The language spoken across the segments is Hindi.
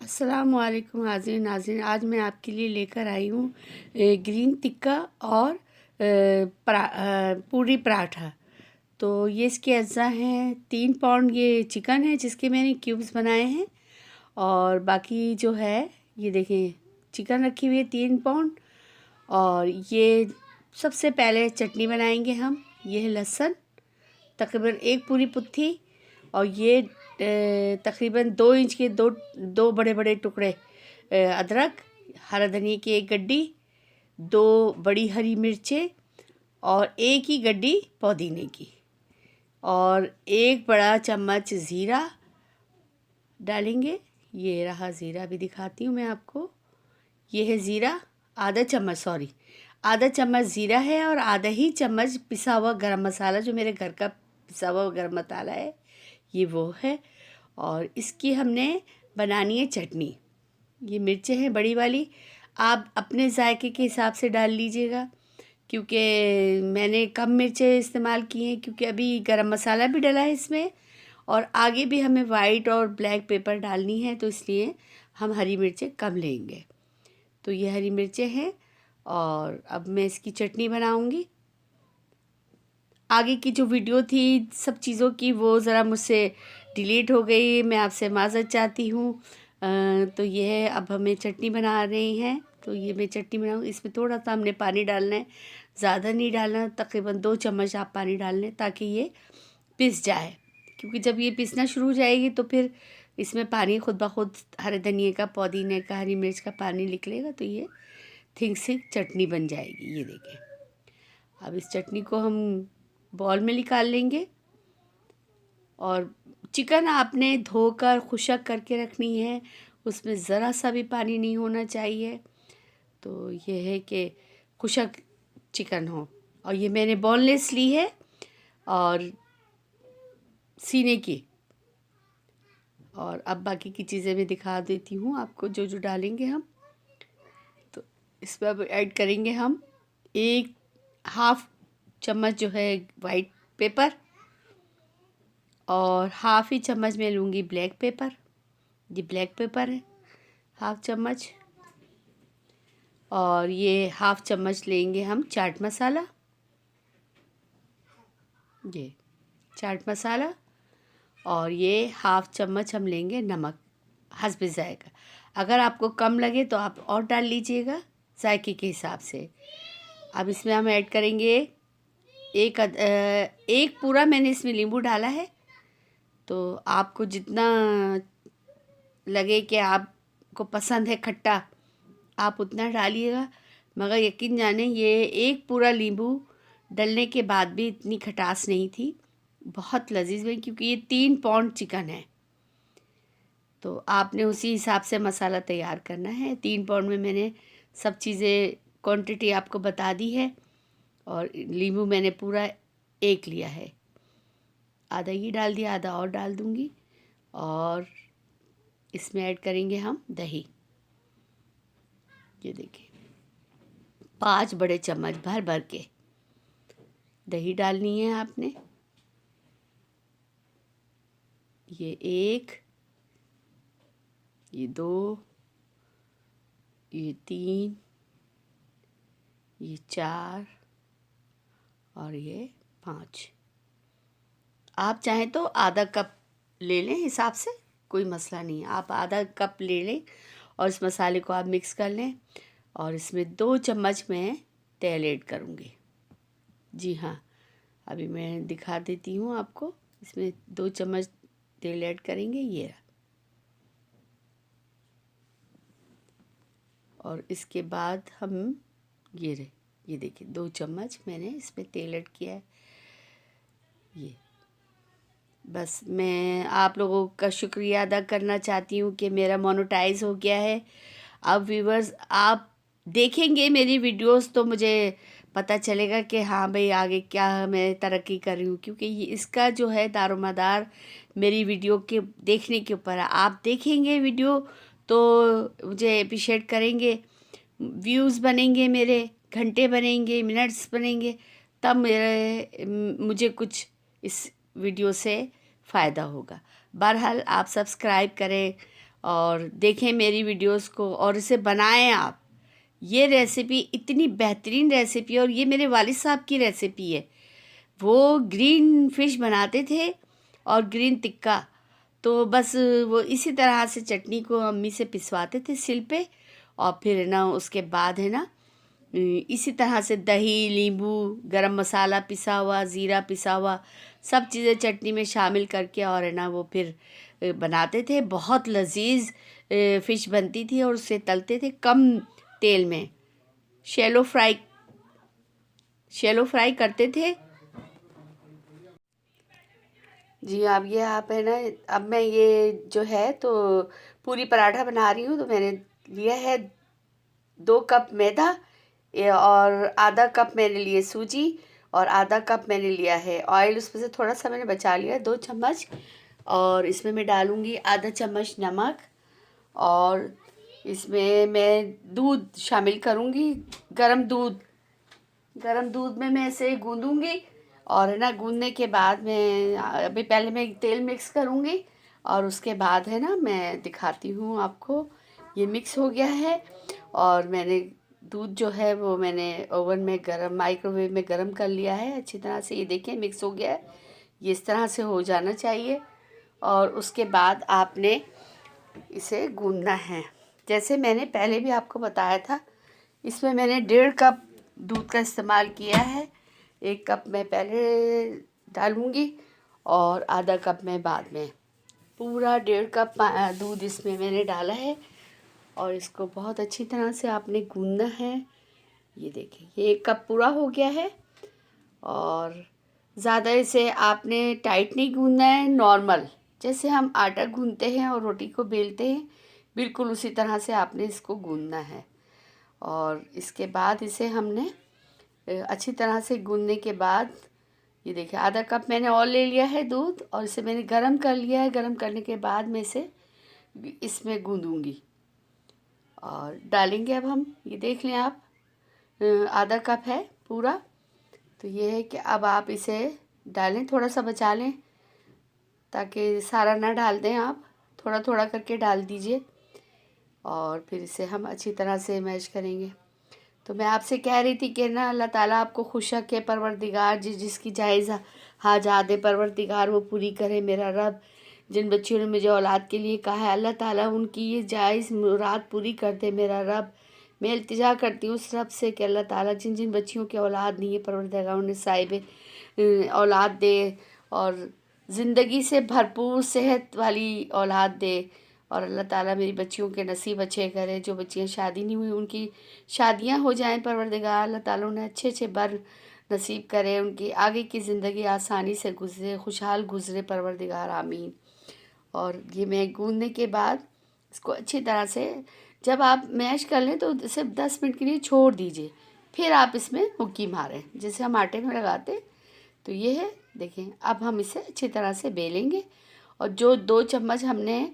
अस्सलामुअलैकुम हाज़रीन नाज़रीन। आज मैं आपके लिए लेकर आई हूँ ग्रीन टिक्का और पूरी पराठा। तो ये इसके अज्जा हैं। 3 पाउंड ये चिकन है जिसके मैंने क्यूब्स बनाए हैं, और बाकी जो है ये देखें चिकन रखी हुई है 3 पाउंड। और ये सबसे पहले चटनी बनाएंगे हम। ये है लहसुन तकरीबन 1 पूरी पुट्ठी, और ये तकरीबन 2 इंच के दो बड़े बड़े टुकड़े अदरक, हरा धनिया की 1 गड्डी, 2 बड़ी हरी मिर्चें और 1 ही गड्डी पुदीने की, और 1 बड़ा चम्मच ज़ीरा डालेंगे। ये रहा ज़ीरा, भी दिखाती हूँ मैं आपको। ये है ज़ीरा, आधा चम्मच ज़ीरा है, और आधा ही चम्मच पिसा हुआ गरम मसाला, जो मेरे घर का पिसा हुआ गरम मसाला है ये वो है। और इसकी हमने बनानी है चटनी। ये मिर्चें हैं बड़ी वाली, आप अपने जायके के हिसाब से डाल लीजिएगा, क्योंकि मैंने कम मिर्चें इस्तेमाल की हैं, क्योंकि अभी गरम मसाला भी डला है इसमें, और आगे भी हमें वाइट और ब्लैक पेपर डालनी है, तो इसलिए हम हरी मिर्चें कम लेंगे। तो ये हरी मिर्चें हैं, और अब मैं इसकी चटनी बनाऊंगी। आगे की जो वीडियो थी सब चीज़ों की, वो ज़रा मुझसे डिलीट हो गई, मैं आपसे माज़रत चाहती हूँ। तो ये है, अब हमें चटनी बना रहे हैं। तो ये मैं चटनी बनाऊँ, इसमें थोड़ा सा हमने पानी डालना है, ज़्यादा नहीं डालना, तकरीबन 2 चम्मच आप पानी डाल लें ताकि ये पिस जाए। क्योंकि जब ये पिसना शुरू हो जाएगी तो फिर इसमें पानी खुद ब खुद हरे धनिए का, पुदीने का, हरी मिर्च का पानी निकलेगा, तो ये थिक सी चटनी बन जाएगी। ये देखें, अब इस चटनी को हम बॉल में निकाल लेंगे। और चिकन आपने धोकर खुशक करके रखनी है, उसमें ज़रा सा भी पानी नहीं होना चाहिए। तो ये है कि खुशक चिकन हो। और ये मैंने बोनलेस ली है और सीने की। और अब बाकी की चीज़ें मैं दिखा देती हूँ आपको, जो जो डालेंगे हम। तो इसमें अब ऐड करेंगे हम 1/2 चम्मच जो है वाइट पेपर, और 1/2 ही चम्मच मैं लूँगी ब्लैक पेपर। ये ब्लैक पेपर है 1/2 चम्मच। और ये 1/2 चम्मच लेंगे हम चाट मसाला, ये चाट मसाला। और ये 1/2 चम्मच हम लेंगे नमक, हस्बे जायका। अगर आपको कम लगे तो आप और डाल लीजिएगा जायके के हिसाब से। अब इसमें हम ऐड करेंगे एक पूरा मैंने इसमें नींबू डाला है। तो आपको जितना लगे कि आपको पसंद है खट्टा, आप उतना डालिएगा। मगर यकीन जाने ये 1 पूरा नींबू डलने के बाद भी इतनी खटास नहीं थी, बहुत लजीज बनी, क्योंकि ये 3 पाउंड चिकन है। तो आपने उसी हिसाब से मसाला तैयार करना है। 3 पाउंड में मैंने सब चीज़ें क्वांटिटी आपको बता दी है। और नींबू मैंने पूरा 1 लिया है, आधा ही डाल दिया, आधा और डाल दूँगी। और इसमें ऐड करेंगे हम दही। ये देखिए 5 बड़े चम्मच भर भर के दही डालनी है आपने। ये 1, ये 2, ये 3, ये 4 और ये 5। आप चाहें तो आधा कप ले लें, हिसाब से कोई मसला नहीं है। आप आधा कप ले लें और इस मसाले को आप मिक्स कर लें। और इसमें 2 चम्मच मैं तेल ऐड करूँगी। जी हाँ, अभी मैं दिखा देती हूँ आपको। इसमें 2 चम्मच तेल ऐड करेंगे, ये रहा। और इसके बाद हम ये देखिए 2 चम्मच मैंने इसमें तेल ऐड किया है। ये बस मैं आप लोगों का शुक्रिया अदा करना चाहती हूँ कि मेरा मोनेटाइज हो गया है। अब व्यूवर्स आप देखेंगे मेरी वीडियोस तो मुझे पता चलेगा कि हाँ भाई आगे क्या मैं तरक्की कर रही हूँ, क्योंकि ये इसका जो है दारोमदार मेरी वीडियो के देखने के ऊपर है। आप देखेंगे वीडियो तो मुझे अप्रिशिएट करेंगे, व्यूज़ बनेंगे, मेरे घंटे बनेंगे, मिनट्स बनेंगे, तब मुझे कुछ इस वीडियो से फ़ायदा होगा। बहरहाल आप सब्सक्राइब करें और देखें मेरी वीडियोस को और इसे बनाएं आप। ये रेसिपी इतनी बेहतरीन रेसिपी है और ये मेरे वालिद साहब की रेसिपी है। वो ग्रीन फिश बनाते थे और ग्रीन टिक्का, तो बस वो इसी तरह से चटनी को अम्मी से पिसवाते थे सिल पे, और फिर है ना उसके बाद है ना इसी तरह से दही, नींबू, गरम मसाला पिसा हुआ, ज़ीरा पिसा हुआ, सब चीज़ें चटनी में शामिल करके और है ना वो फिर बनाते थे। बहुत लजीज फ़िश बनती थी और उसे तलते थे कम तेल में, शैलो फ्राई करते थे। जी अब ये आप है ना, अब मैं ये जो है तो पूरी पराठा बना रही हूँ। तो मैंने लिया है 2 कप मैदा और आधा कप मैंने लिए सूजी और आधा कप मैंने लिया है ऑयल। उसमें से थोड़ा सा मैंने बचा लिया 2 चम्मच, और इसमें मैं डालूँगी आधा चम्मच नमक, और इसमें मैं दूध शामिल करूँगी, गरम दूध में मैं इसे गूँदूँगी। और है ना गूँदने के बाद मैं अभी पहले मैं तेल मिक्स करूँगी और उसके बाद है ना मैं दिखाती हूँ आपको। ये मिक्स हो गया है और मैंने दूध जो है वो मैंने ओवन में माइक्रोवेव में गरम कर लिया है अच्छी तरह से। ये देखें मिक्स हो गया है, ये इस तरह से हो जाना चाहिए। और उसके बाद आपने इसे गूँदना है। जैसे मैंने पहले भी आपको बताया था, इसमें मैंने 1.5 कप दूध का इस्तेमाल किया है। 1 कप मैं पहले डालूँगी और आधा कप मैं बाद में। पूरा 1.5 कप दूध इसमें मैंने डाला है और इसको बहुत अच्छी तरह से आपने गूँदना है। ये देखिए ये 1 कप पूरा हो गया है। और ज़्यादा इसे आपने टाइट नहीं गूँदना है, नॉर्मल जैसे हम आटा गूँधते हैं और रोटी को बेलते हैं, बिल्कुल उसी तरह से आपने इसको गूँदना है। और इसके बाद इसे हमने अच्छी तरह से गूँदने के बाद ये देखिए आधा कप मैंने और ले लिया है दूध, और इसे मैंने गरम कर लिया है। गरम करने के बाद मैं इसे इसमें गूँदूँगी और डालेंगे। अब हम ये देख लें आप, आधा कप है पूरा। तो ये है कि अब आप इसे डालें, थोड़ा सा बचा लें ताकि सारा ना डाल दें, आप थोड़ा थोड़ा करके डाल दीजिए और फिर इसे हम अच्छी तरह से मैश करेंगे। तो मैं आपसे कह रही थी कि ना अल्लाह ताला आपको खुश रखे, परवरदिगार जिसकी जायज़ हाजात है परवरदिगार वो पूरी करे मेरा रब। जिन बच्चियों ने मुझे औलाद के लिए कहा है अल्लाह ताला उनकी ये जायज़ मुराद पूरी कर दे मेरा रब। मैं इल्तिजा करती हूँ उस रब से कि अल्लाह ताला जिन जिन बच्चियों की औलाद नहीं है परवरदिगार उन्हें साहिब औलाद दे और ज़िंदगी से भरपूर सेहत वाली औलाद दे। और अल्लाह ताला मेरी बच्चियों के नसीब अच्छे करे, जो बच्चियां शादी नहीं हुई उनकी शादियां हो जाएं परवरदिगार। अल्लाह ताला उन्हें अच्छे अच्छे बर नसीब करे, उनकी आगे की ज़िंदगी आसानी से गुजरे, खुशहाल गुजरे परवरदिगार, आमीन। और ये मैं गूँदने के बाद इसको अच्छी तरह से जब आप मैश कर लें तो सिर्फ 10 मिनट के लिए छोड़ दीजिए, फिर आप इसमें मुक्की मारें जैसे हम आटे में लगाते। तो ये है देखें, अब हम इसे अच्छी तरह से बेलेंगे। और जो 2 चम्मच हमने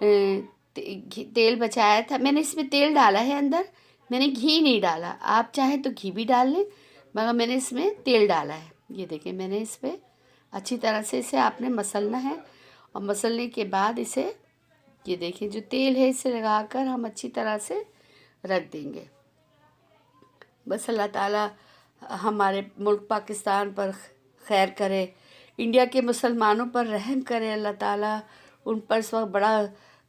तेल बचाया था, मैंने इसमें तेल डाला है अंदर, मैंने घी नहीं डाला। आप चाहें तो घी भी डाल लें, मगर मैंने इसमें तेल डाला है। ये देखें मैंने इस पर अच्छी तरह से इसे आपने मसलना है और मसलने के बाद इसे ये देखें जो तेल है इसे लगाकर हम अच्छी तरह से रख देंगे। बस अल्लाह ताला हमारे मुल्क पाकिस्तान पर खैर करे, इंडिया के मुसलमानों पर रहम करे अल्लाह ताला। उन पर इस वक्त बड़ा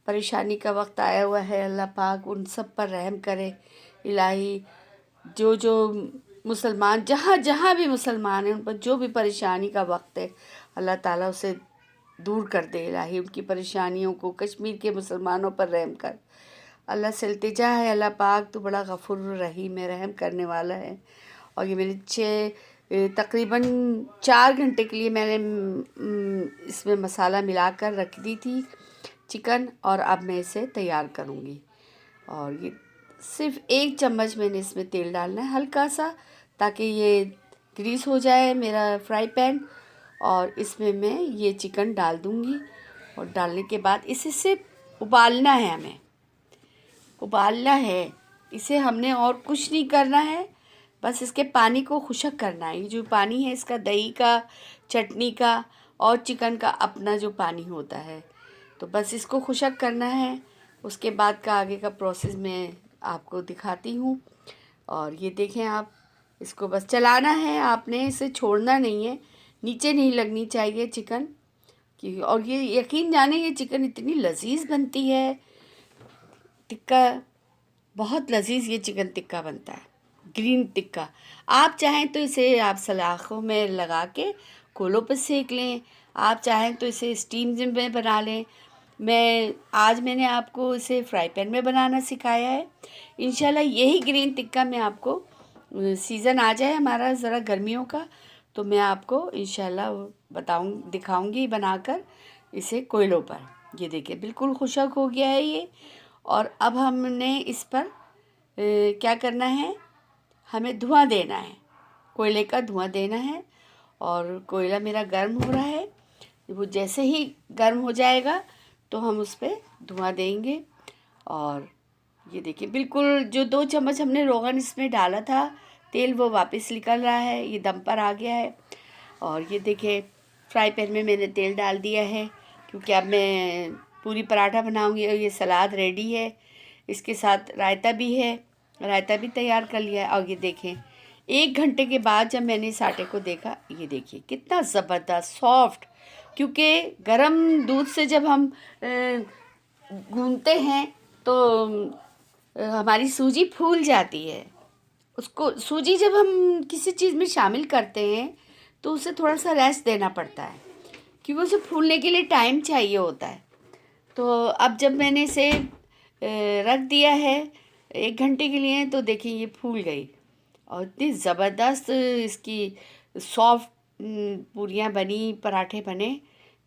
परेशानी का वक्त आया हुआ है, अल्लाह पाक उन सब पर रहम करे इलाही। जो जो मुसलमान जहाँ जहाँ भी मुसलमान हैं उन पर जो भी परेशानी का वक्त है अल्लाह ताला उसे दूर कर दे इलाही, उनकी परेशानियों को। कश्मीर के मुसलमानों पर रहम कर, अल्लाह से इल्तिजा है अल्लाह पाक तो बड़ा गफूर रहीम है, रहम करने वाला है। और ये मैंने तकरीबन 4 घंटे के लिए मैंने इसमें मसाला मिलाकर रख दी थी चिकन, और अब मैं इसे तैयार करूँगी। और ये सिर्फ 1 चम्मच मैंने इसमें तेल डालना है हल्का सा, ताकि ये ग्रीस हो जाए मेरा फ्राई पैन। और इसमें मैं ये चिकन डाल दूँगी और डालने के बाद इसे सिर्फ उबालना है, हमें उबालना है इसे, हमने और कुछ नहीं करना है, बस इसके पानी को खुशक करना है। ये जो पानी है इसका दही का, चटनी का और चिकन का अपना जो पानी होता है, तो बस इसको खुशक करना है। उसके बाद का आगे का प्रोसेस मैं आपको दिखाती हूँ। और ये देखें आप, इसको बस चलाना है आपने, इसे छोड़ना नहीं है, नीचे नहीं लगनी चाहिए चिकन की। और ये यकीन जाने ये चिकन इतनी लजीज बनती है, टिक्का बहुत लजीज ये चिकन टिक्का बनता है, ग्रीन टिक्का। आप चाहें तो इसे आप सलाखों में लगा के कोलों पर सेक लें, आप चाहें तो इसे स्टीम में बना लें। मैंने आपको इसे फ्राई पैन में बनाना सिखाया है। इंशाल्लाह यही ग्रीन टिक्का मैं आपको, सीज़न आ जाए हमारा ज़रा गर्मियों का, तो मैं आपको इंशाल्लाह दिखाऊंगी बनाकर इसे कोयलों पर। ये देखिए बिल्कुल खुशक हो गया है ये। और अब हमने इस पर क्या करना है, हमें धुआं देना है, कोयले का धुआं देना है। और कोयला मेरा गर्म हो रहा है, वो जैसे ही गर्म हो जाएगा तो हम उस पर धुआं देंगे। और ये देखिए बिल्कुल जो 2 चम्मच हमने रोगन इसमें डाला था तेल, वो वापस निकल रहा है, ये दम पर आ गया है। और ये देखिए फ्राई पैन में मैंने तेल डाल दिया है, क्योंकि अब मैं पूरी पराठा बनाऊंगी। और ये सलाद रेडी है, इसके साथ रायता भी है, रायता भी तैयार कर लिया है। और ये देखें 1 घंटे के बाद जब मैंने इस आटे को देखा, ये देखिए कितना ज़बरदस्त सॉफ्ट, क्योंकि गरम दूध से जब हम गूंथते हैं तो हमारी सूजी फूल जाती है। उसको सूजी जब हम किसी चीज़ में शामिल करते हैं तो उसे थोड़ा सा रेस्ट देना पड़ता है, क्योंकि उसे फूलने के लिए टाइम चाहिए होता है। तो अब जब मैंने इसे रख दिया है 1 घंटे के लिए, तो देखिए ये फूल गई और इतनी ज़बरदस्त इसकी सॉफ्ट पूरियाँ बनी, पराठे बने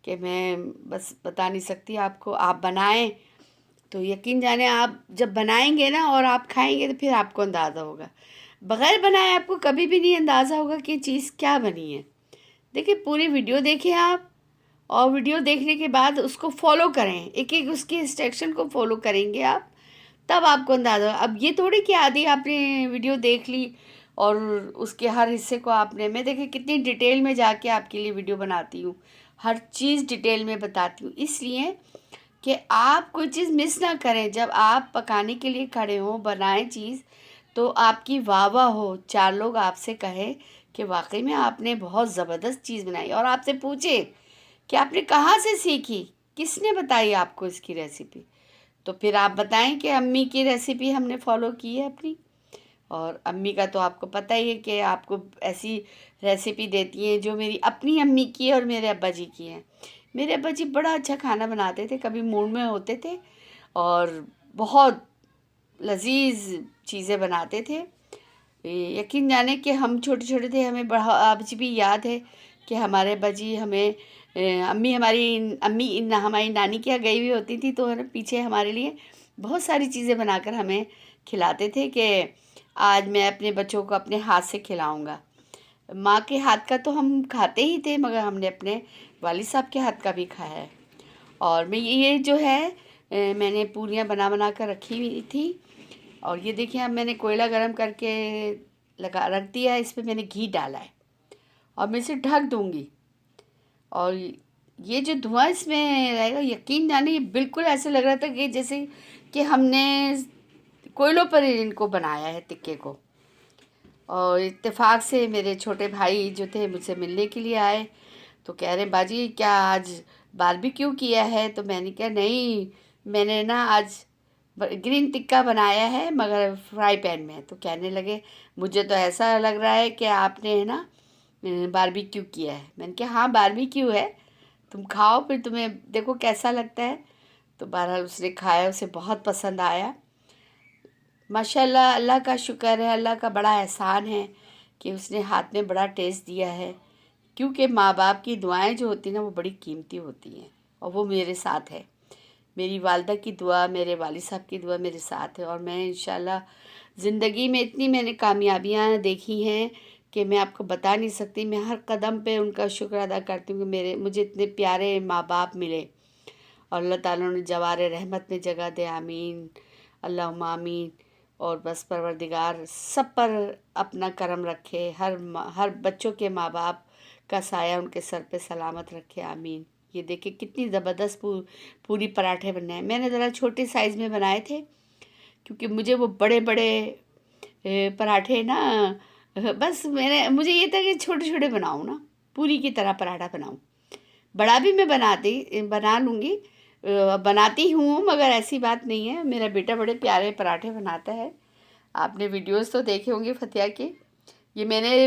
कि मैं बस बता नहीं सकती आपको। आप बनाएं तो यकीन जाने, आप जब बनाएंगे ना और आप खाएंगे तो फिर आपको अंदाज़ा होगा। बग़ैर बनाए आपको कभी भी नहीं अंदाज़ा होगा कि चीज़ क्या बनी है। देखिए पूरी वीडियो देखें आप, और वीडियो देखने के बाद उसको फॉलो करें, एक एक उसके इंस्ट्रक्शन को फॉलो करेंगे आप, तब आपको अंदाज़ा। अब ये थोड़ी कि आधी आपने वीडियो देख ली और उसके हर हिस्से को आपने, मैं देखिए कितनी डिटेल में जाके आपके लिए वीडियो बनाती हूँ, हर चीज़ डिटेल में बताती हूँ, इसलिए कि आप कोई चीज़ मिस ना करें। जब आप पकाने के लिए खड़े हों, बनाएं चीज़, तो आपकी वाह वाह हो, 4 लोग आपसे कहें कि वाकई में आपने बहुत ज़बरदस्त चीज़ बनाई, और आपसे पूछे कि आपने कहाँ से सीखी, किसने बताई आपको इसकी रेसिपी, तो फिर आप बताएं कि अम्मी की रेसिपी हमने फॉलो की है अपनी। और अम्मी का तो आपको पता ही है कि आपको ऐसी रेसिपी देती हैं जो मेरी अपनी अम्मी की है और मेरे अब्बा जी की है। मेरे अब्बा जी बड़ा अच्छा खाना बनाते थे, कभी मूड में होते थे और बहुत लजीज चीज़ें बनाते थे। यकीन जाने कि हम छोटे छोटे थे, हमें बड़ा आज भी याद है कि हमारे अब्बा जी हमें हमारी नानी के यहाँ गई हुई होती थी, तो है ना पीछे हमारे लिए बहुत सारी चीज़ें बनाकर हमें खिलाते थे कि आज मैं अपने बच्चों को अपने हाथ से खिलाऊंगा। माँ के हाथ का तो हम खाते ही थे, मगर हमने अपने वालिद साहब के हाथ का भी खाया है। और मैं ये जो है मैंने पूरियाँ बना बना कर रखी हुई थी। और ये देखिए अब मैंने कोयला गरम करके रख दिया है, इस पर मैंने घी डाला है और मैं इसे ढक दूँगी। और ये जो धुआं इसमें रहेगा, यकीन जाने ये बिल्कुल ऐसे लग रहा था कि जैसे कि हमने कोयलों पर इनको बनाया है टिक्के को। और इत्तेफाक से मेरे छोटे भाई जो थे मुझसे मिलने के लिए आए, तो कह रहे बाजी क्या आज बारबेक्यू किया है, तो मैंने कहा नहीं, मैंने ना आज ग्रीन टिक्का बनाया है मगर फ्राई पैन में। तो कहने लगे मुझे तो ऐसा लग रहा है कि आपने है ना बारबेक्यू किया है। मैंने कहा हाँ बारबेक्यू है, तुम खाओ फिर तुम्हें देखो कैसा लगता है। तो बहरहाल उसने खाया, उसे बहुत पसंद आया। माशाल्लाह, अल्लाह का शुक्र है, अल्लाह का बड़ा एहसान है कि उसने हाथ में बड़ा टेस्ट दिया है। क्योंकि माँ बाप की दुआएं जो होती हैं ना, वो बड़ी कीमती होती हैं, और वो मेरे साथ है। मेरी वालदा की दुआ, मेरे वालिद साहब की दुआ मेरे साथ है। और मैं इंशाल्लाह ज़िंदगी में इतनी मैंने कामयाबियाँ देखी हैं कि मैं आपको बता नहीं सकती। मैं हर कदम पे उनका शुक्र अदा करती हूँ कि मुझे इतने प्यारे माँ बाप मिले, और अल्लाह ताला ने जवार रहमत में जगह दे, आमीन अल्लाहुम्मा आमीन। और बस परवरदिगार सब पर अपना करम रखे, हर बच्चों के माँ बाप का साया उनके सर पे सलामत रखे, आमीन। ये देखिए कितनी ज़बरदस्त पूरी पराठे बने हैं। मैंने ज़रा छोटे साइज़ में बनाए थे क्योंकि मुझे वो बड़े बड़े पराठे ना बस मुझे ये था कि छोटे छोटे बनाऊँ ना, पूरी की तरह पराठा बनाऊँ। बड़ा भी मैं बना लूँगी, बनाती हूँ, मगर ऐसी बात नहीं है। मेरा बेटा बड़े प्यारे पराठे बनाता है। आपने वीडियोस तो देखे होंगे फतिया के। ये मैंने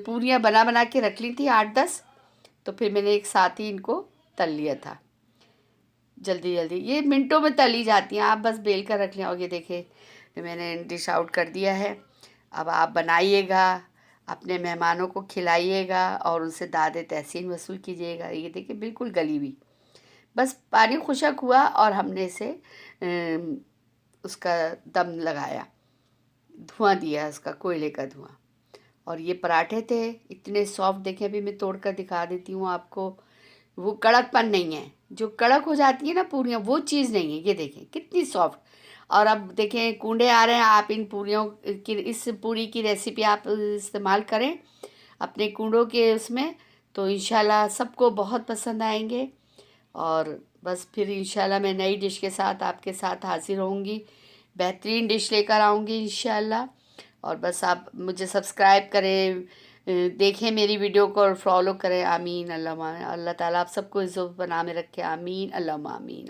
पूरियाँ बना बना के रख ली थी 8-10, तो फिर मैंने एक साथ ही इनको तल लिया था जल्दी जल्दी। ये मिनटों में तली जाती हैं, आप बस बेल कर रख लें। और ये देखिए मैंने डिश आउट कर दिया है। अब आप बनाइएगा, अपने मेहमानों को खिलाइएगा और उनसे दादे तहसीन वसूल कीजिएगा। ये देखिए बिल्कुल गली हुई, बस पानी खुशक हुआ और हमने इसे उसका दम लगाया, धुआं दिया उसका, कोयले का धुआं। और ये पराठे थे इतने सॉफ्ट, देखें अभी मैं तोड़ कर दिखा देती हूँ आपको। वो कड़कपन नहीं है, जो कड़क हो जाती है ना पूरियाँ, वो चीज़ नहीं है। ये देखें कितनी सॉफ्ट। और अब देखें कूंडे आ रहे हैं, आप इन पूरियों की, इस पूरी की रेसिपी आप इस्तेमाल करें अपने कूंडों के उसमें, तो इंशाल्लाह सबको बहुत पसंद आएंगे। और बस फिर इंशाल्लाह मैं नई डिश के साथ आपके साथ हाजिर होंगी, बेहतरीन डिश लेकर आऊँगी इंशाल्लाह। और बस आप मुझे सब्सक्राइब करें, देखें मेरी वीडियो को और फॉलो करें। आमीन अल्लाह। अल्लाह ताला आप सबको इज़्ज़त बना में रखे। आमीन अल्लाह आमीन।